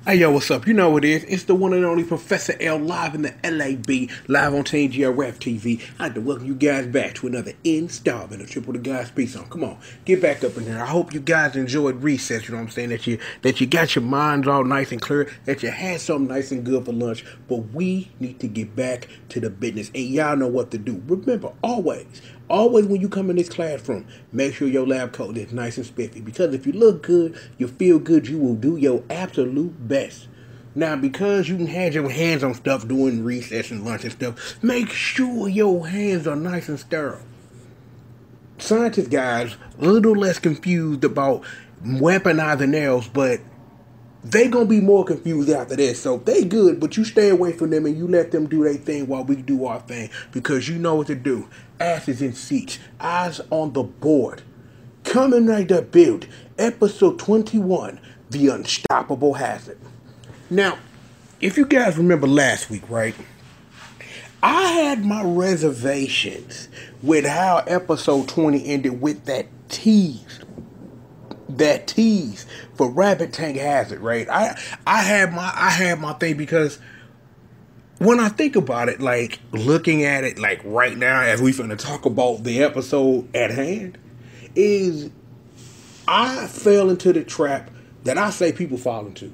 Hey yo, what's up? You know what it is. It's the one and only Professor L live in the LAB, live on Team GRF TV. I'd like to welcome you guys back to another installment of Triple the Guys Speaks On. Come on, get back up in here. I hope you guys enjoyed recess, you know what I'm saying? That you got your minds all nice and clear, that you had something nice and good for lunch. But we need to get back to the business. And y'all know what to do. Remember, always when you come in this classroom, make sure your lab coat is nice and spiffy. Because if you look good, you feel good, you will do your absolute best. Now, because you can have your hands on stuff during recess and lunch and stuff, make sure your hands are nice and sterile. Scientist guys, a little less confused about weaponizing nails, but they gonna be more confused after this. So they good, but you stay away from them and you let them do their thing while we do our thing. Because you know what to do. Asses in seats, eyes on the board. Kamen Rider Build, episode 21, The Unstoppable Hazard. Now, if you guys remember last week, right? I had my reservations with how episode 20 ended with that tease for Rabbit Tank Hazard, right? I had my thing because when I think about it, like looking at it like right now as we finna talk about the episode at hand, is I fell into the trap that I say people fall into.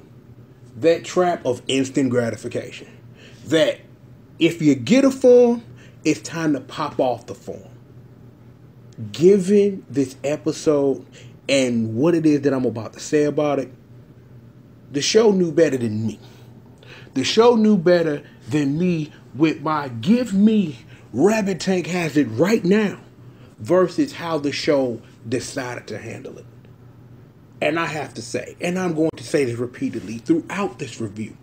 That trap of instant gratification. That if you get a form, it's time to pop off the form. Given this episode and what it is that I'm about to say about it, the show knew better than me. The show knew better than me with my give me Rabbit Tank Hazard right now versus how the show decided to handle it. And I have to say, and I'm going to say this repeatedly throughout this review,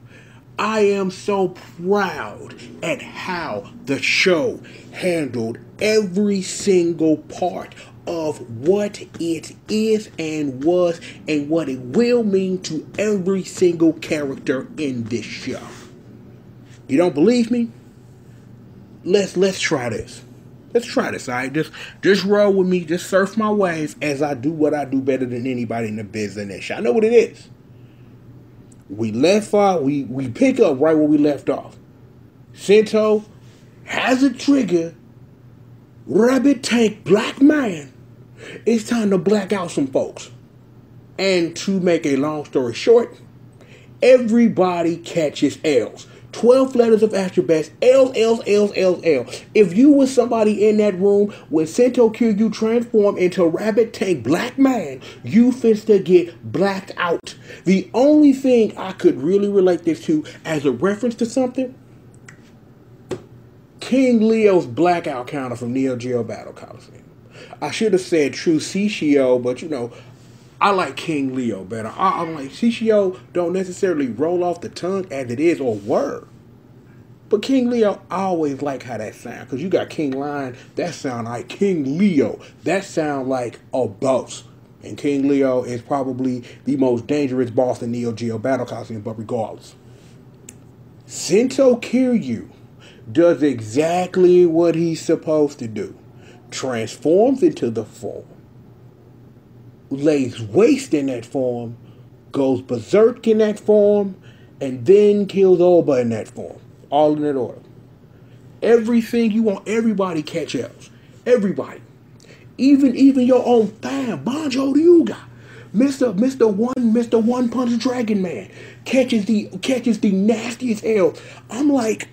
I am so proud at how the show handled every single part of what it is and was and what it will mean to every single character in this show. You don't believe me? Let's try this. Let's try this, all right? Just roll with me. Just surf my waves as I do what I do better than anybody in the business. I know what it is. We left off. We pick up right where we left off. Sento has a trigger. Rabbit Tank Black Man. It's time to black out some folks. And to make a long story short, everybody catches L's. 12 letters of alphabet, L. If you was somebody in that room when Sento Kiryu transformed into Rabbit Tank Black Man, you finna get blacked out. The only thing I could really relate this to as a reference to something, King Leo's blackout counter from Neo Geo Battle Coliseum. I should have said True Shishio, but you know, I like King Leo better. I'm like, Shishio don't necessarily roll off the tongue as it is or word. But King Leo, I always like how that sound. Because you got King Lion, that sound like King Leo. That sound like a boss. And King Leo is probably the most dangerous boss in Neo Geo Battle Coliseum, but regardless. Sento Kiryu does exactly what he's supposed to do. Transforms into the form. Lays waste in that form, goes berserk in that form, and then kills Oba in that form. All in that order. Everything you want, everybody catch L's. Everybody. Even your own fam, Banjo Ryuga. Mr. One Punch Dragon Man catches the nastiest L. I'm like,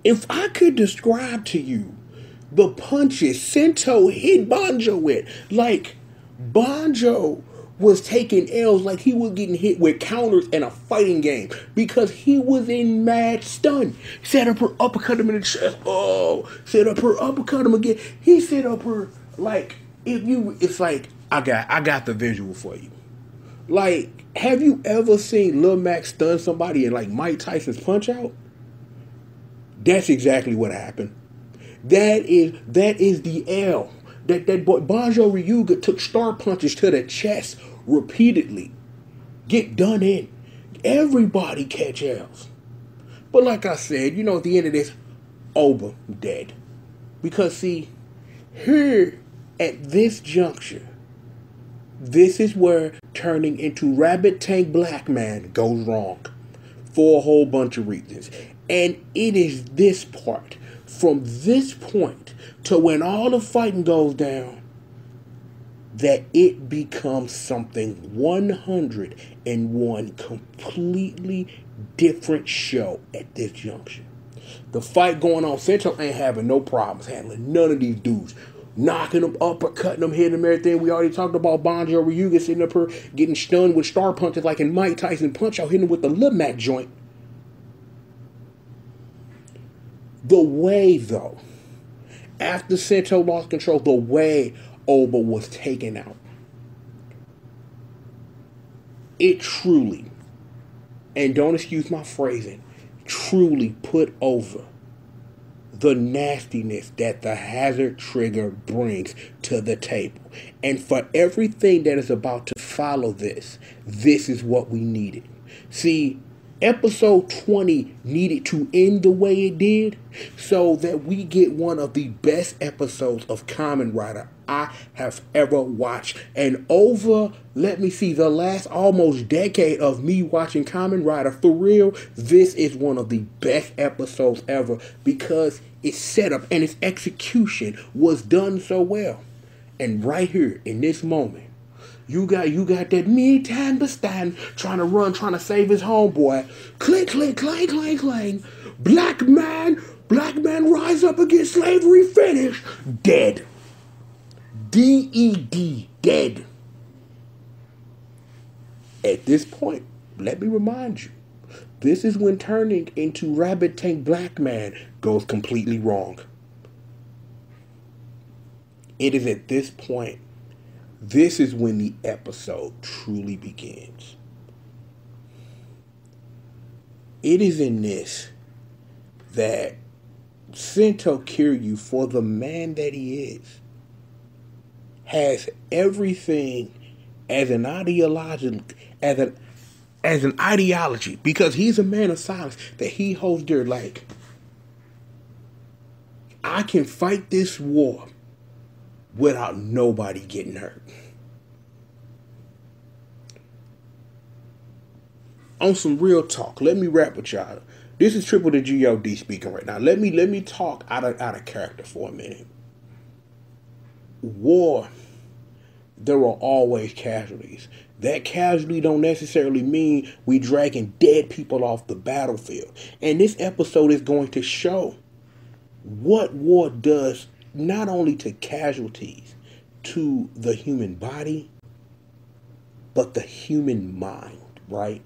if I could describe to you the punches Sento hit Banjo with, like Banjo was taking L's like he was getting hit with counters in a fighting game because he was in mad stun. Set up her, uppercut him in the chest. Oh, set up her, uppercut him again. He set up her like it's like I got the visual for you. Like, have you ever seen Lil Mac stun somebody in like Mike Tyson's Punch Out? That's exactly what happened. That is the L. That boy Banjo Ryuga took star punches to the chest repeatedly. Get done in. Everybody catch L's. But like I said, you know, at the end of this, Oba dead. Because see, here at this juncture, This is where turning into Rabbit Tank Black Man goes wrong for a whole bunch of reasons. And it is this part, from this point to when all the fighting goes down, that it becomes something 101 completely different show at this junction. The fight going on, Central ain't having no problems handling none of these dudes. Knocking them, uppercutting them, hitting them, everything. We already talked about Bonjo Ryuga sitting up here getting stunned with star punches like in Mike Tyson Punch-Out, hitting him with the lip mat joint. The way, though, after Sento lost control, the way Oba was taken out, it truly, and don't excuse my phrasing, truly put over the nastiness that the Hazard Trigger brings to the table. And for everything that is about to follow this, this is what we needed. See, episode 20 needed to end the way it did so that we get one of the best episodes of Kamen Rider I have ever watched. And over, let me see, the last almost decade of me watching Kamen Rider, for real, this is one of the best episodes ever because its setup and its execution was done so well. And right here, in this moment, you got that me-time Bastan trying to run, trying to save his homeboy. Clink, clink, clang, clang, clang. Black man rise up against slavery, finish. Dead. D-E-D, dead. At this point, let me remind you, this is when turning into Rabbit Tank Black Man goes completely wrong. It is at this point, this is when the episode truly begins. It is in this that Sento Kiryu, for the man that he is, has everything as an ideology, because he's a man of silence, that he holds dear. Like, I can fight this war without nobody getting hurt. On some real talk, let me rap with y'all. This is Triple the G.O.D speaking right now. Let me talk out of character for a minute. War, there are always casualties. That casualty don't necessarily mean we dragging dead people off the battlefield. And this episode is going to show what war does not only to casualties, to the human body, but the human mind, right?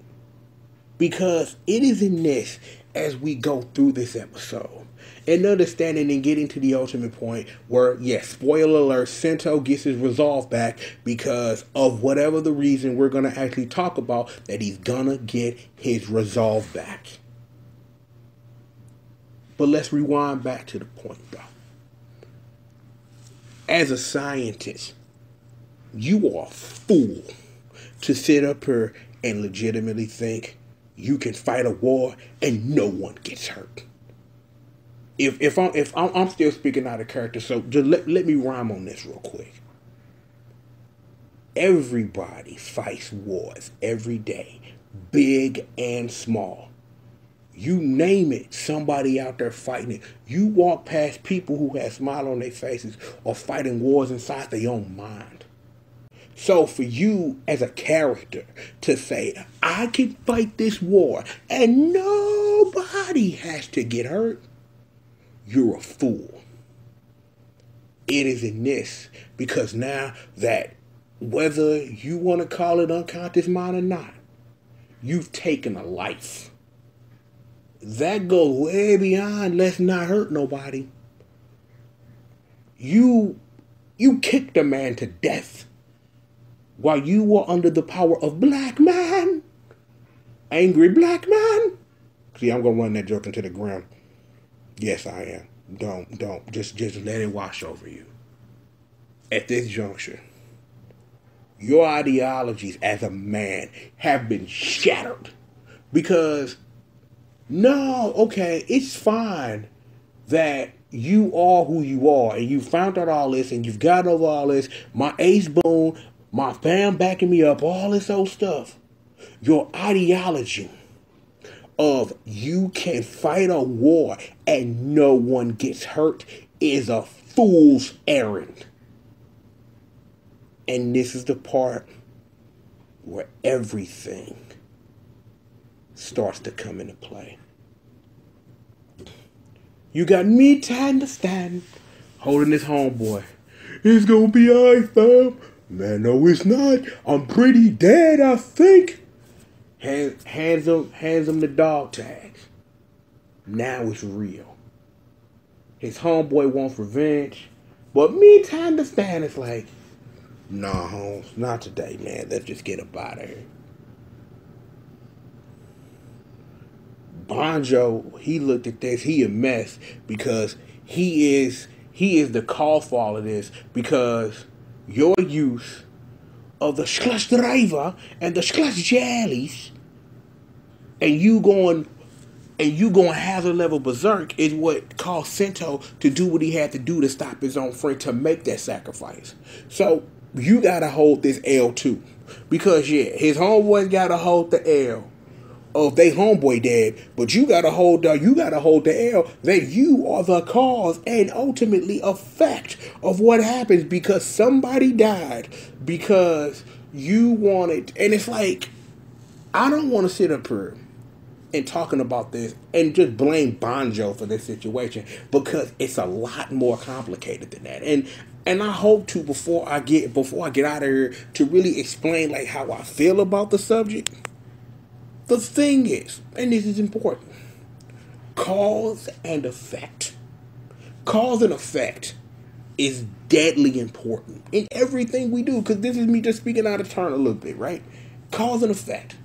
Because it is in this, as we go through this episode, and understanding and getting to the ultimate point where, yes, spoiler alert, Sento gets his resolve back because of whatever the reason we're going to actually talk about, that he's going to get his resolve back. But let's rewind back to the point, though. As a scientist, you are a fool to sit up here and legitimately think you can fight a war and no one gets hurt. If I'm still speaking out of character, so just let me rhyme on this real quick. Everybody fights wars every day, big and small. You name it, somebody out there fighting it. You walk past people who have smile on their faces or fighting wars inside their own mind. So for you as a character to say, I can fight this war and nobody has to get hurt, you're a fool. It is in this, because now that whether you want to call it unconscious mind or not, you've taken a life. That goes way beyond let's not hurt nobody. You kicked a man to death while you were under the power of black man. Angry black man. See, I'm going to run that joke into the ground. Yes, I am. Don't. Just let it wash over you. At this juncture, your ideologies as a man have been shattered. Because, no, okay, it's fine that you are who you are and you found out all this and you've gotten over all this. My ace boon, my fam backing me up, all this old stuff. Your ideology of you can fight a war and no one gets hurt is a fool's errand. And this is the part where everything starts to come into play. You got me to understand, holding this homeboy. It's gonna be alright, fam. Man, no, it's not. I'm pretty dead, I think. Hands him the dog tags. Now it's real. His homeboy wants revenge, but me to understand, it's like, nah, Holmes, not today, man. Let's just get up out of here. Bonjo, he looked at this. He a mess because he is the cause for all of this, because your use of the Slush Driver and the Slush Jellies and you going hazard level berserk is what caused Sento to do what he had to do to stop his own friend, to make that sacrifice. So you gotta hold this L too, because yeah, his homeboys gotta hold the L of they homeboy dead, but you gotta hold the L that you are the cause and ultimately effect of what happens, because somebody died because you wanted. And it's like, I don't want to sit up here and talking about this and just blame Bonjo for this situation, because it's a lot more complicated than that. And I hope to, before I get out of here, to really explain like how I feel about the subject. The thing is, and this is important, cause and effect. Cause and effect is deadly important in everything we do, because this is me just speaking out of turn a little bit, right? Cause and effect.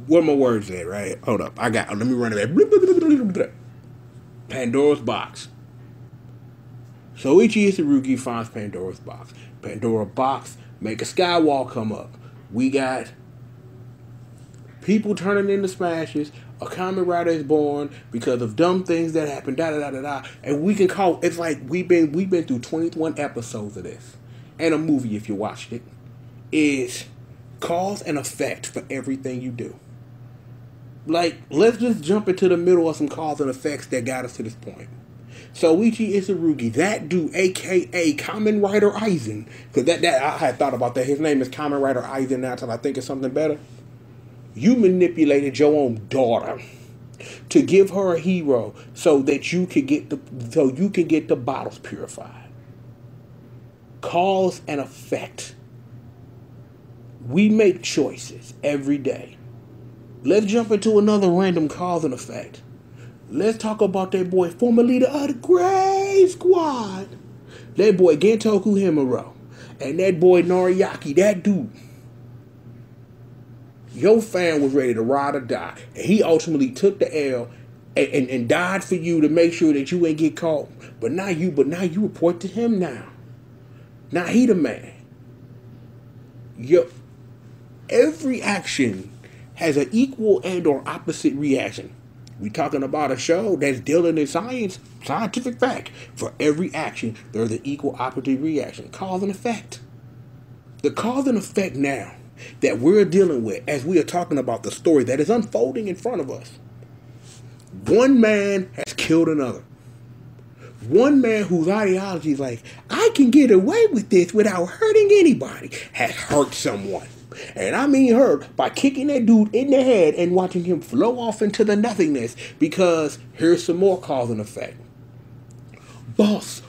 Where my words at, right? Hold up. Let me run it back. Pandora's box. Soichi Isarugi finds Pandora's box. Pandora's box make a skywall come up. We got people turning into smashes. A Kamen Rider is born because of dumb things that happen. Da da da da da. And we can call it's like we've been through 21 episodes of this, and a movie if you watched it. Is cause and effect for everything you do. Like, let's just jump into the middle of some cause and effects that got us to this point. Soichi Isarugi, that dude, a.k.a. Kamen Rider Aizen, because that I had thought about that. His name is Kamen Rider Aizen now until I think of something better. You manipulated your own daughter to give her a hero so that you can get the bottles purified. Cause and effect. We make choices every day. Let's jump into another random cause and effect. Let's talk about that boy, former leader of the Gray Squad. That boy Gentoku Himuro. And that boy Noriaki, that dude. Your fan was ready to ride or die. And he ultimately took the L and died for you to make sure that you ain't get caught. But now you report to him now. Now he the man. Every action has an equal and or opposite reaction. We talking about a show that's dealing in scientific fact. For every action, there's an equal opposite reaction. Cause and effect. The cause and effect now that we're dealing with as we are talking about the story that is unfolding in front of us. One man has killed another. One man whose ideology is like, I can get away with this without hurting anybody, has hurt someone. And I mean hurt by kicking that dude in the head and watching him flow off into the nothingness, because here's some more cause and effect. Boss,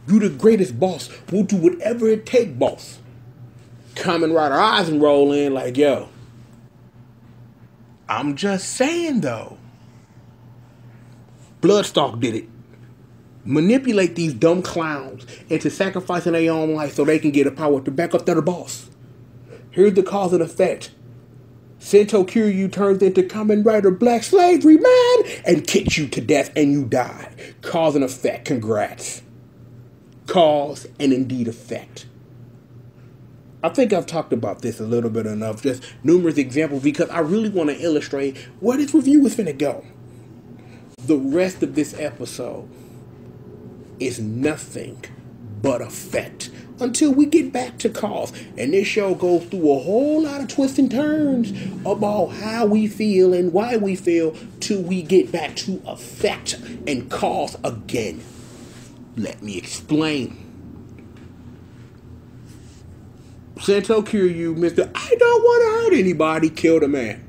you the greatest boss. We'll do whatever it takes, boss. Kamen Rider Aizen roll in like, yo, I'm just saying though. Bloodstalk did it. Manipulate these dumb clowns into sacrificing their own life so they can get the power to back up their boss. Here's the cause and effect. Sento Kiryu turns into Kamen Rider Black Slavery Man and kicks you to death and you die. Cause and effect. Congrats. Cause and indeed effect. I think I've talked about this a little bit enough. Just numerous examples, because I really want to illustrate where this review is finna go. The rest of this episode is nothing but effect until we get back to cause. And this show goes through a whole lot of twists and turns about how we feel and why we feel till we get back to effect and cause again. Let me explain. Sento Kiryu, Mr. I don't want to hurt anybody, killed a man.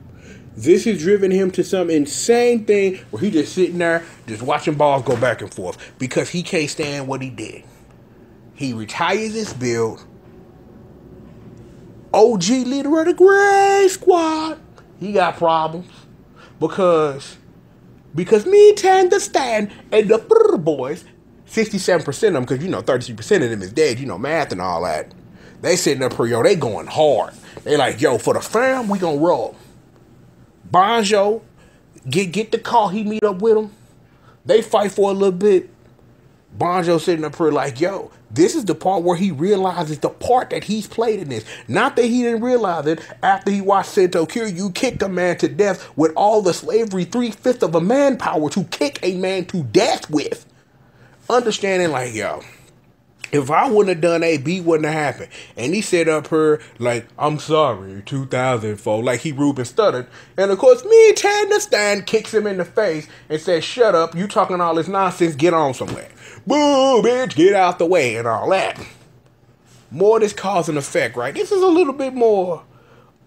This has driven him to some insane thing where he just sitting there, just watching balls go back and forth because he can't stand what he did. He retires his build. OG leader of the Gray Squad. He got problems because me to understand and the boys, 67% of them, because 33% of them is dead. Math and all that. They sitting up here, they going hard. They like, for the fam, we gonna roll. Banjo, get the call, he meet up with him. They fight for a little bit. Banjo sitting up here like, this is the part where he realizes the part that he's played in this. Not that he didn't realize it after he watched Sento Kiryu kick a man to death with all the slavery 3/5 of a manpower to kick a man to death with. Understanding like, if I wouldn't have done A, B wouldn't have happened. And he said up here, like, I'm sorry, 2004, like he Ruben stuttered. And of course, me and Tandastan kicks him in the face and says, shut up, you talking all this nonsense, get on somewhere. Boo, bitch, get out the way and all that. More this cause and effect, right? This is a little bit more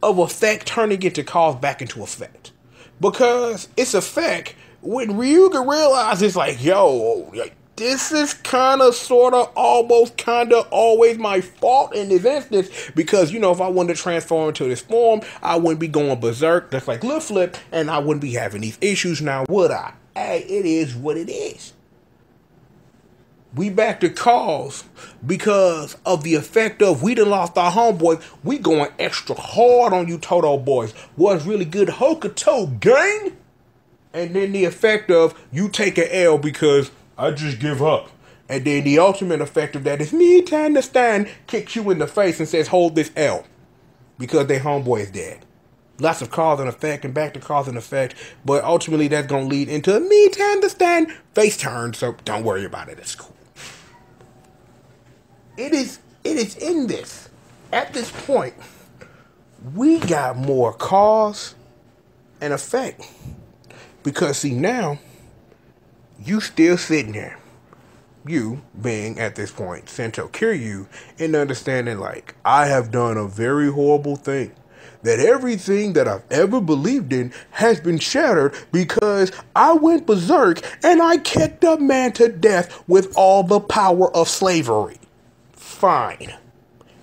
of effect turning into cause back into effect. Because it's effect when Ryuga realizes, like, this is kind of, sort of, almost, kind of, always my fault in this instance. Because, if I wanted to transform into this form, I wouldn't be going berserk, just like Lil Flip, and I wouldn't be having these issues now, would I? Hey, it is what it is. We back to cause because of the effect of we done lost our homeboys. We going extra hard on you Toto boys. Was really good Hokuto gang. And then the effect of you take an L because I just give up. And then the ultimate effect of that is me to understand kicks you in the face and says hold this L. Because their homeboy is dead. Lots of cause and effect and back to cause and effect. But ultimately that's going to lead into a me to understand face turn. So don't worry about it. It's cool. It is in this. At this point, we got more cause and effect. Because see now, you still sitting there. You being at this point, Sento Kiryu, and understanding like, I have done a very horrible thing. That everything that I've ever believed in has been shattered because I went berserk and I kicked a man to death with all the power of slavery. Fine.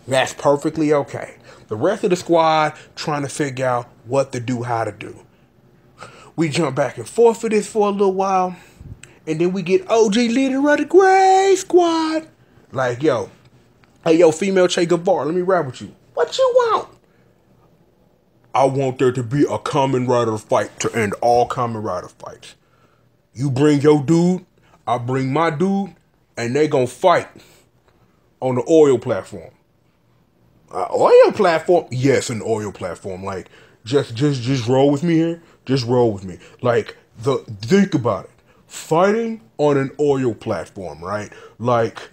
That's perfectly okay. The rest of the squad trying to figure out what to do, how to do. We jump back and forth for this for a little while. And then we get OG leader of the Gray Squad. Like, hey, female Che Guevara, let me rap with you. What you want? I want there to be a Kamen Rider fight to end all Kamen Rider fights. You bring your dude, I bring my dude, and they gonna fight. On the oil platform. Oil platform? Yes, an oil platform. Like, just roll with me here. Just roll with me. Like, think about it. Fighting on an oil platform, right? Like,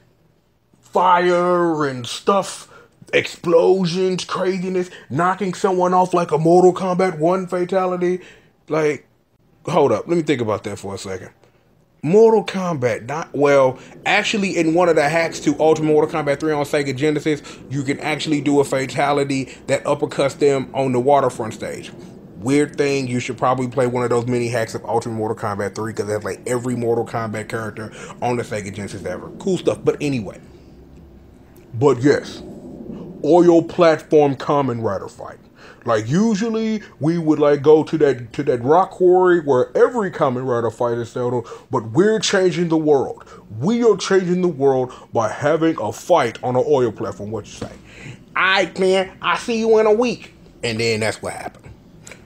fire and stuff, explosions, craziness, knocking someone off like a Mortal Kombat 1 fatality. Like, hold up. Let me think about that for a second. Mortal Kombat, actually in one of the hacks to Ultimate Mortal Kombat 3 on Sega Genesis, you can actually do a fatality that uppercuts them on the waterfront stage. Weird thing, you should probably play one of those mini hacks of Ultimate Mortal Kombat 3 because that's like every Mortal Kombat character on the Sega Genesis ever. Cool stuff, but anyway. But yes, oil platform Kamen Rider fight. Like usually we would like go to that rock quarry where every Kamen Rider fight is settled, but we're changing the world. We are changing the world by having a fight on an oil platform. What you say? Alright, man, I see you in a week. And then that's what happened.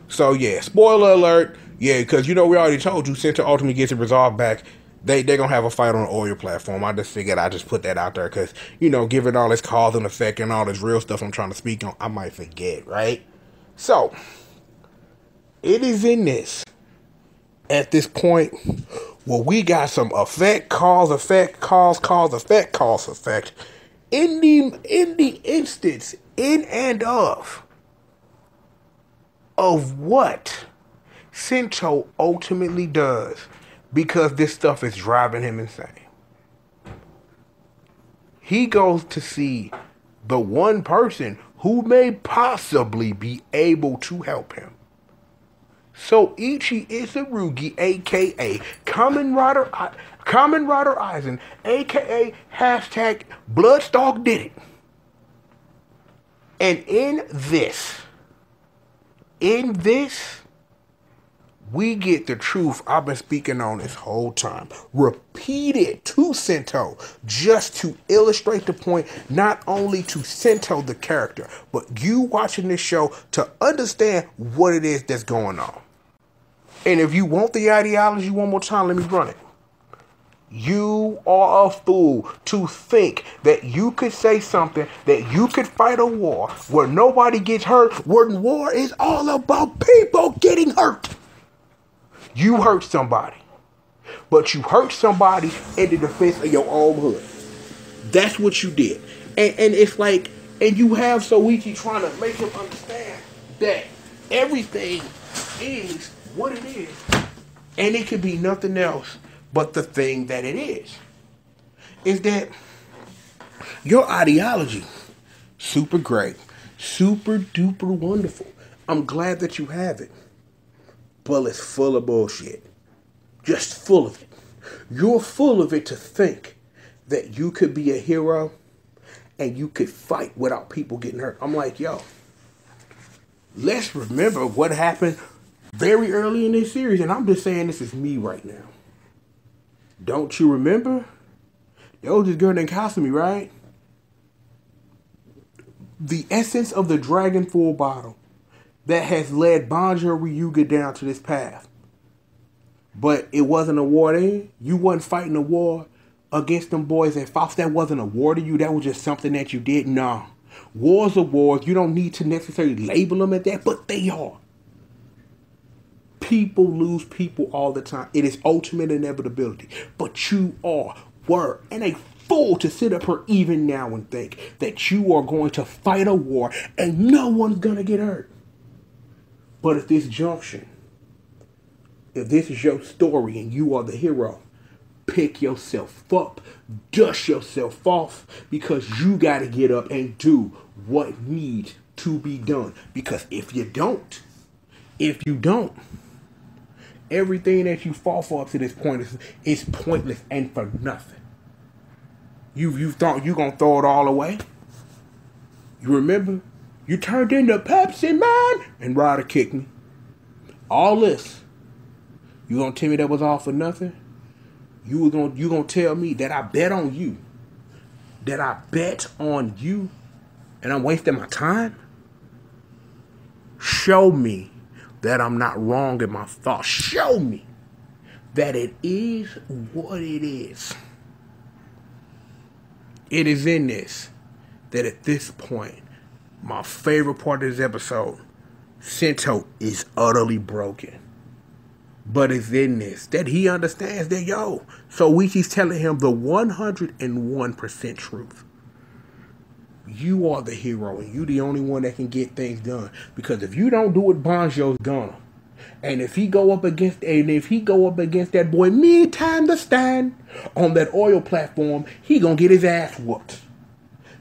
So yeah, spoiler alert. Yeah, because we already told you Center Ultimate gets it resolved back. They're going to have a fight on an oil platform. I just figured I'd just put that out there because, given all this cause and effect and all this real stuff I'm trying to speak on, I might forget, right? So, it is in this. At this point, Well, we got some effect, cause, effect, cause, effect, cause, effect. In the instance, in and of what Sento ultimately does, because this stuff is driving him insane. He goes to see the one person who may possibly be able to help him. So Ichi Isarugi, aka Kamen Rider Eisen, aka hashtag Bloodstalk did it. And in this, we get the truth I've been speaking on this whole time. Repeated to Sento, just to illustrate the point, not only to Sento the character, but you watching this show to understand what it is that's going on. And if you want the ideology one more time, let me run it. You are a fool to think that you could say something, that you could fight a war where nobody gets hurt, where war is all about people getting hurt. You hurt somebody, but you hurt somebody in the defense of your own hood. That's what you did. And it's like, and you have Soichi trying to make him understand that everything is what it is, and it could be nothing else but the thing that it is that your ideology, super great, super duper wonderful. I'm glad that you have it, but it's full of bullshit. Just full of it. You're full of it to think that you could be a hero and you could fight without people getting hurt. I'm like, yo, let's remember what happened very early in this series, and I'm just saying this is me right now. Don't you remember? There was this girl named Kasumi, right? The essence of the Dragon Full bottle that has led Banjo Ryuga down to this path. But it wasn't a war then. You wasn't fighting a war against them boys at Fox. That wasn't a war to you. That was just something that you did. No. Wars are wars. You don't need to necessarily label them at that, but they are. People lose people all the time. It is ultimate inevitability. But you were, and a fool to sit up here even now and think that you are going to fight a war and no one's going to get hurt. But at this junction, if this is your story and you are the hero, pick yourself up, dust yourself off, because you got to get up and do what needs to be done. Because if you don't, everything that you fought for up to this point is pointless and for nothing. You thought you gonna throw it all away? You remember? You turned into Pepsi Man and Ryder kicked me. All this. You gonna tell me that was all for nothing? You gonna tell me that I bet on you? That I bet on you and I'm wasting my time? Show me that I'm not wrong in my thoughts. Show me that it is what it is. It is in this that at this point, my favorite part of this episode, Sento is utterly broken. But it's in this that he understands that, yo, Soichi's telling him the 101% truth. You are the hero, and you the only one that can get things done. Because if you don't do it, Banjo's gonna. And if he go up against that boy mid-time to stand on that oil platform, he gonna get his ass whooped.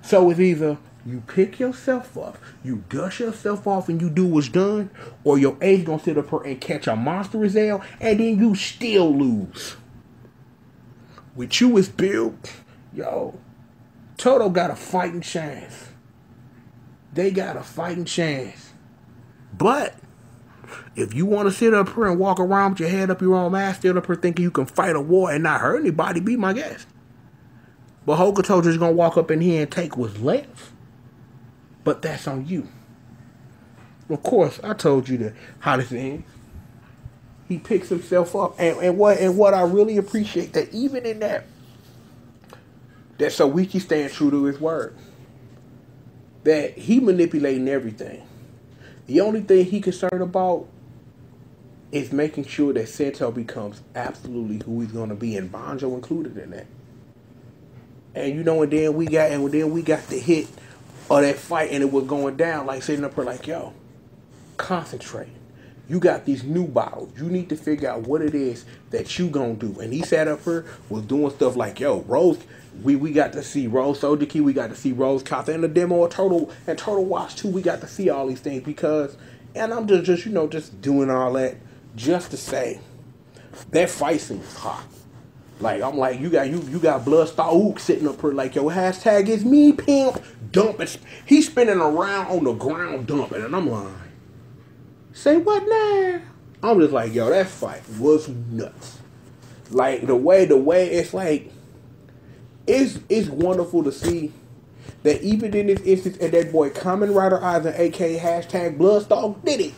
So it's either you pick yourself up, you dust yourself off, and you do what's done, or your ace gonna sit up here and catch a monstrous L, and then you still lose. With you as built, yo, Toto got a fighting chance. They got a fighting chance. But if you want to sit up here and walk around with your head up your own ass, still up here thinking you can fight a war and not hurt anybody, be my guest. But Hokuto just gonna walk up in here and take what's left. But that's on you. Of course, I told you how this ends. He picks himself up, and what I really appreciate, that even in that Soichi staying true to his word. That he manipulating everything. The only thing he concerned about is making sure that Sento becomes absolutely who he's gonna be, and Banjo included in that. And and then we got the hit of that fight, and it was going down, like sitting up here like, yo, concentrate. You got these new bottles. You need to figure out what it is that you gonna do. And he sat up here, was doing stuff like, yo, Rose, we got to see Rose Soldier Key, we got to see Rose Kata in the demo of Total Watch 2, we got to see all these things because, and I'm just doing all that just to say that fight scene is hot. Like, I'm like, you got Bloodstar Ook sitting up here like, yo, hashtag is me, pimp, dumping. He's spinning around on the ground dumping, and I'm like, say what now? I'm just like, yo, that fight was nuts. Like, the way it's like, it's wonderful to see that even in this instance, and that boy Kamen Rider Eisen, aka hashtag Bloodstar, did it.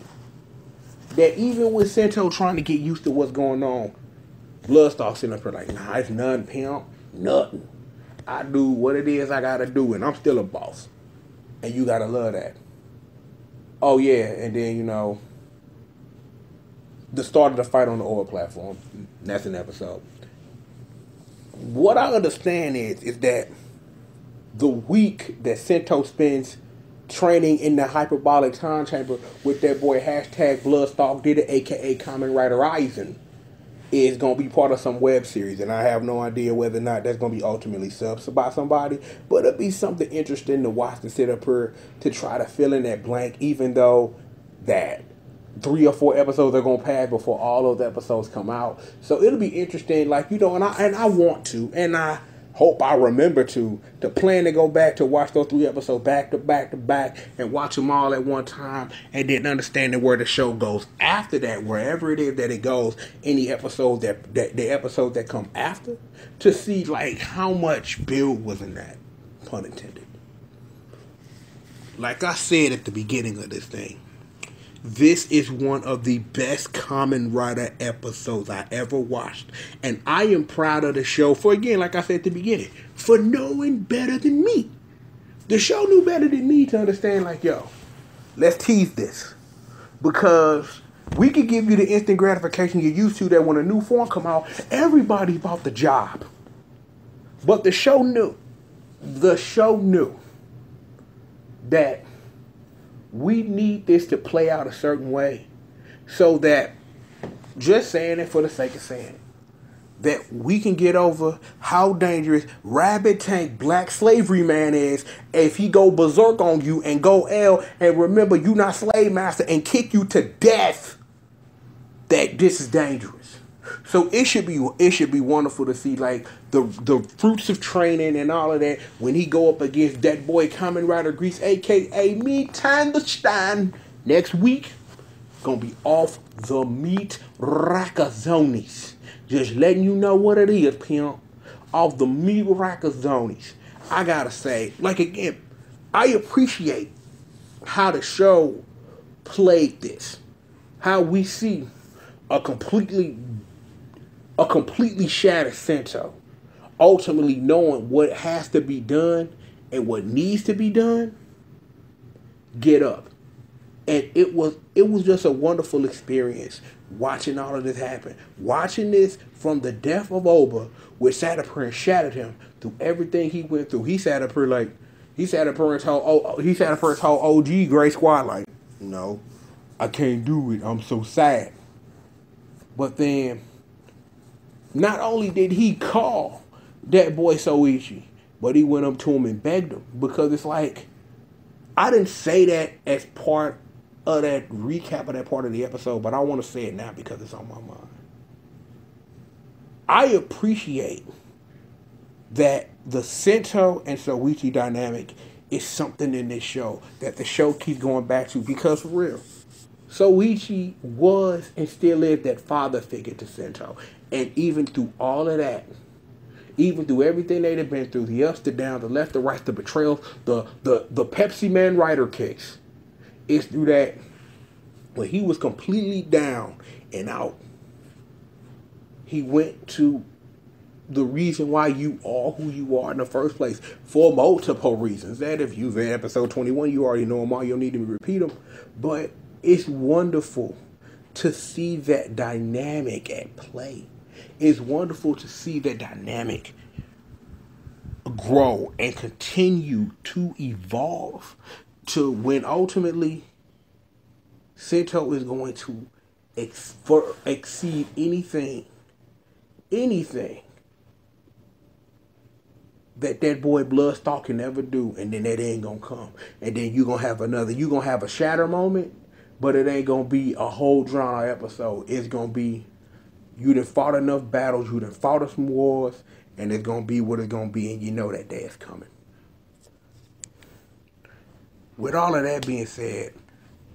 That even with Sento trying to get used to what's going on, Bloodstar sitting up here like, nah, it's nothing, pimp, nothing. I do what it is I gotta do, and I'm still a boss. And you gotta love that. Oh yeah, and then, the start of the fight on the oil platform. That's an episode. What I understand is that the week that Sento spends training in the hyperbolic time chamber with that boy hashtag Bloodstar did it, aka Kamen Rider Eisen, is going to be part of some web series, and I have no idea whether or not that's going to be ultimately subs by somebody, but it'll be something interesting to watch to sit up here to try to fill in that blank, even though that 3 or 4 episodes are going to pass before all those episodes come out. So it'll be interesting, like, and I want to, and I hope I remember to plan to go back to watch those 3 episodes back to back to back and watch them all at one time, and then understanding where the show goes after that, wherever it is that it goes, any episodes the episodes that come after, to see like how much build was in that, pun intended. Like I said at the beginning of this thing, this is one of the best Kamen Rider episodes I ever watched. And I am proud of the show for, again, like I said at the beginning, for knowing better than me. The show knew better than me to understand, like, yo, let's tease this. Because we could give you the instant gratification you're used to that when a new form come out, everybody about the job. But the show knew. The show knew that we need this to play out a certain way so that, just saying it for the sake of saying it, that we can get over how dangerous Rabbit Tank Black Slavery Man is if he go berserk on you and go L and remember you not Slave Master and kick you to death, that this is dangerous. So it should be wonderful to see like the fruits of training and all of that when he go up against that boy Kamen Rider Grease, aka Meat Tanderstein, next week. Gonna be off the meat rackazonis. Just letting you know what it is, pimp. Off the meat rackazonis. I gotta say, like again, I appreciate how the show played this. How we see a completely shattered Sento, ultimately knowing what has to be done and what needs to be done, get up. And it was just a wonderful experience watching all of this happen. Watching this from the death of Oba, which sat up here and shattered him through everything he went through. He sat up here his whole OG Gray Squad like, no, I can't do it. I'm so sad. But then, not only did he call that boy Soichi, but he went up to him and begged him. Because it's like, I didn't say that as part of that recap of that part of the episode, but I want to say it now because it's on my mind. I appreciate that the Sento and Soichi dynamic is something in this show that the show keeps going back to, because for real, Soichi was and still is that father figure to Sento. And even through all of that, even through everything they'd have been through, the ups, the downs, the left, the right, the betrayals, the Pepsi Man Rider case, it's through that when he was completely down and out, he went to the reason why you are who you are in the first place, for multiple reasons. That if you've in episode 21, you already know them all, you don't need to repeat them. But it's wonderful to see that dynamic at play. It's wonderful to see that dynamic grow and continue to evolve to when ultimately Sento is going to exceed anything that boy Bloodstalk can ever do, and then that ain't gonna come. And then you gonna have a shatter moment, but it ain't gonna be a whole drawn out episode. It's gonna be you done fought enough battles, you done fought some wars, and it's gonna be what it's gonna be, and you know that day is coming. With all of that being said,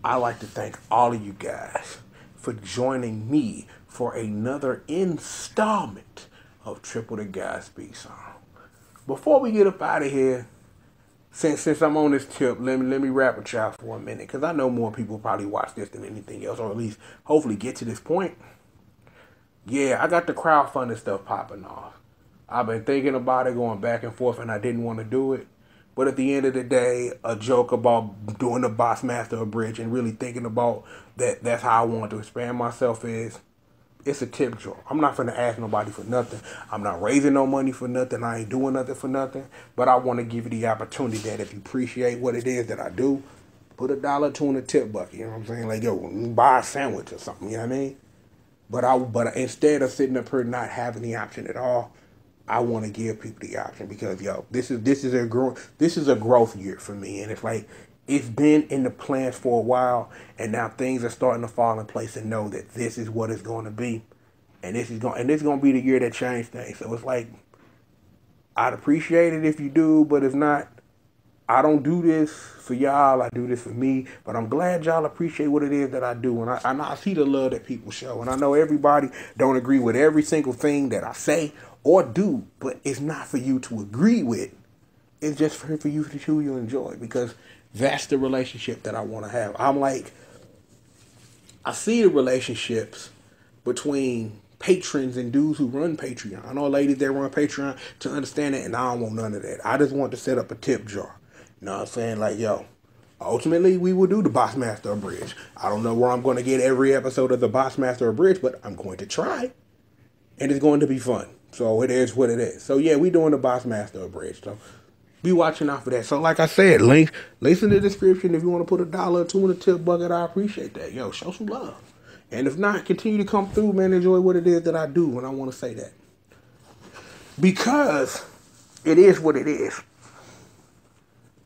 I'd like to thank all of you guys for joining me for another installment of Triple the Godspeed Song. Before we get up out of here, since I'm on this tip, let me wrap with y'all for a minute, because I know more people probably watch this than anything else, or at least hopefully get to this point. Yeah, I got the crowdfunding stuff popping off. I've been thinking about it, going back and forth, and I didn't want to do it. But at the end of the day, a joke about doing the Boss Master Abridged and really thinking about that's how I want to expand myself is, it's a tip jar. I'm not finna ask nobody for nothing. I'm not raising no money for nothing. I ain't doing nothing for nothing. But I want to give you the opportunity that if you appreciate what it is that I do, put $1 or $2 in the tip bucket. You know what I'm saying? Like, yo, buy a sandwich or something. You know what I mean? But instead of sitting up here not having the option at all, I want to give people the option because, yo, this is a growth year for me, and it's like it's been in the plans for a while, and now things are starting to fall in place and know that this is what it's going to be, and this is going to be the year that changed things. So it's like I'd appreciate it if you do, but if not, I don't do this for y'all. I do this for me, but I'm glad y'all appreciate what it is that I do, and I see the love that people show, and I know everybody don't agree with every single thing that I say or do, but it's not for you to agree with. It's just for you to truly enjoy, because that's the relationship that I want to have. I see the relationships between patrons and dudes who run Patreon. I know ladies that run Patreon to understand it, and I don't want none of that. I just want to set up a tip jar. You know what I'm saying? Like, yo, ultimately we will do the Boss Master Abridged. I don't know where I'm going to get every episode of the Boss Master Abridged, but I'm going to try. And it's going to be fun. So it is what it is. So yeah, we doing the Boss Master Abridged. So be watching out for that. So like I said, links in the description. If you want to put $1 or $2 in the tip bucket, I appreciate that. Yo, show some love. And if not, continue to come through, man. Enjoy what it is that I do, and I want to say that. Because it is what it is.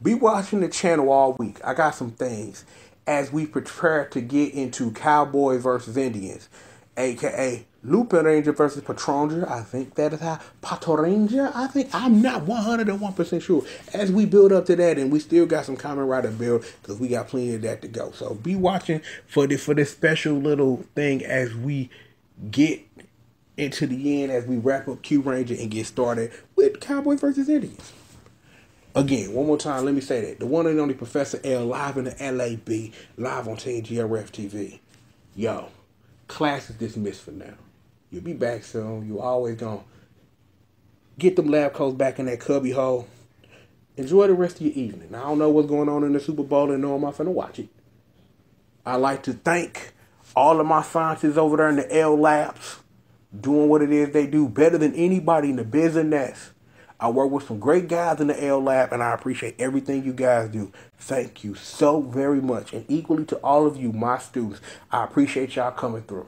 Be watching the channel all week. I got some things as we prepare to get into Cowboys versus Indians, a.k.a. Lupin Ranger versus Patronger. I think that is how. Patoranger? I think. I'm not 101% sure. As we build up to that, and we still got some Kamen Rider build, because we got plenty of that to go. So be watching for this special little thing as we get into the end, as we wrap up Q Ranger and get started with Cowboys versus Indians. Again, one more time, let me say that. The one and only Professor L, live in the LAB, live on Team GRF TV. Yo, class is dismissed for now. You'll be back soon. You always gonna get them lab coats back in that cubby hole. Enjoy the rest of your evening. I don't know what's going on in the Super Bowl, and know I'm not finna watch it. I'd like to thank all of my scientists over there in the L Labs, doing what it is they do better than anybody in the business. I work with some great guys in the L Lab, and I appreciate everything you guys do. Thank you so very much. And equally to all of you, my students, I appreciate y'all coming through.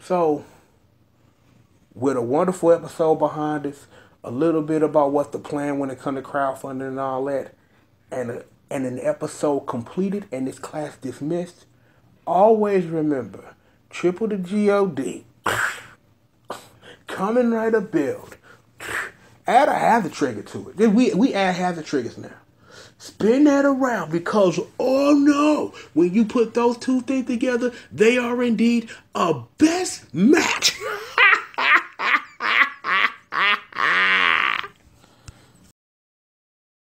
So, with a wonderful episode behind us, a little bit about what's the plan when it comes to crowdfunding and all that, and an episode completed and this class dismissed, always remember, triple the G.O.D. Kamen Rider build. Add a hazard trigger to it. Then we add hazard triggers now. Spin that around, because, oh no, when you put those two things together, they are indeed a best match.